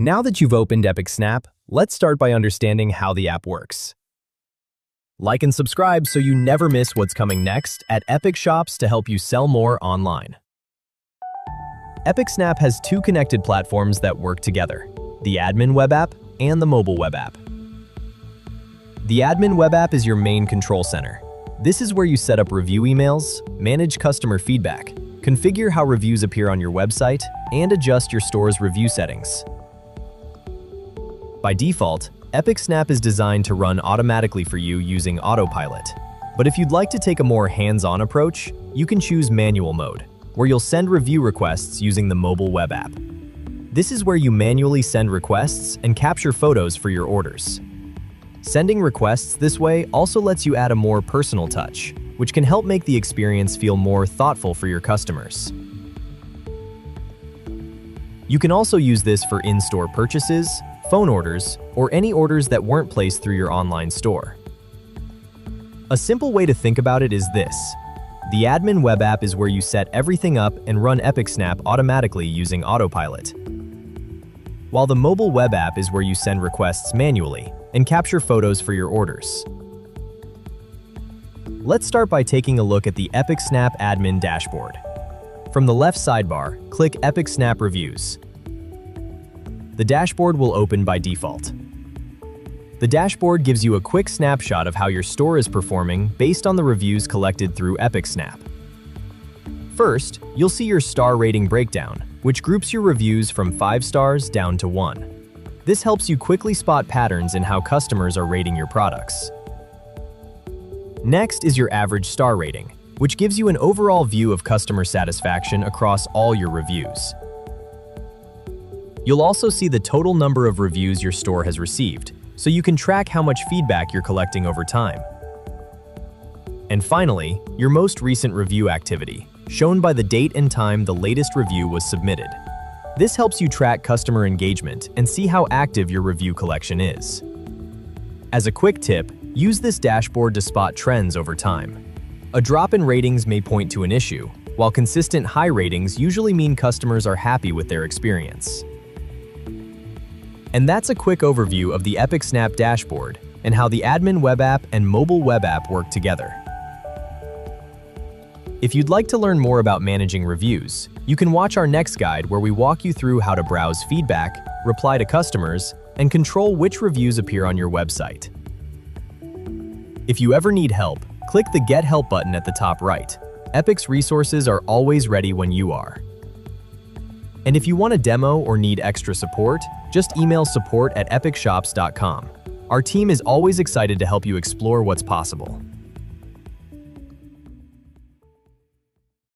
Now that you've opened epicSnap, let's start by understanding how the app works. Like and subscribe so you never miss what's coming next at Epic Shops to help you sell more online. epicSnap has two connected platforms that work together, the admin web app and the mobile web app. The admin web app is your main control center. This is where you set up review emails, manage customer feedback, configure how reviews appear on your website, and adjust your store's review settings. By default, epicSnap is designed to run automatically for you using autopilot. But if you'd like to take a more hands-on approach, you can choose manual mode, where you'll send review requests using the mobile web app. This is where you manually send requests and capture photos for your orders. Sending requests this way also lets you add a more personal touch, which can help make the experience feel more thoughtful for your customers. You can also use this for in-store purchases, phone orders, or any orders that weren't placed through your online store. A simple way to think about it is this. The admin web app is where you set everything up and run epicSnap automatically using autopilot, while the mobile web app is where you send requests manually and capture photos for your orders. Let's start by taking a look at the epicSnap admin dashboard. From the left sidebar, click epicSnap Reviews. The dashboard will open by default. The dashboard gives you a quick snapshot of how your store is performing based on the reviews collected through epicSnap. First, you'll see your star rating breakdown, which groups your reviews from 5 stars down to 1. This helps you quickly spot patterns in how customers are rating your products. Next is your average star rating, which gives you an overall view of customer satisfaction across all your reviews. You'll also see the total number of reviews your store has received, so you can track how much feedback you're collecting over time. And finally, your most recent review activity, shown by the date and time the latest review was submitted. This helps you track customer engagement and see how active your review collection is. As a quick tip, use this dashboard to spot trends over time. A drop in ratings may point to an issue, while consistent high ratings usually mean customers are happy with their experience. And that's a quick overview of the epicSnap dashboard and how the admin web app and mobile web app work together. If you'd like to learn more about managing reviews, you can watch our next guide where we walk you through how to browse feedback, reply to customers, and control which reviews appear on your website. If you ever need help, click the Get Help button at the top right. Epic's resources are always ready when you are. And if you want a demo or need extra support, just email support@epicshops.com. Our team is always excited to help you explore what's possible.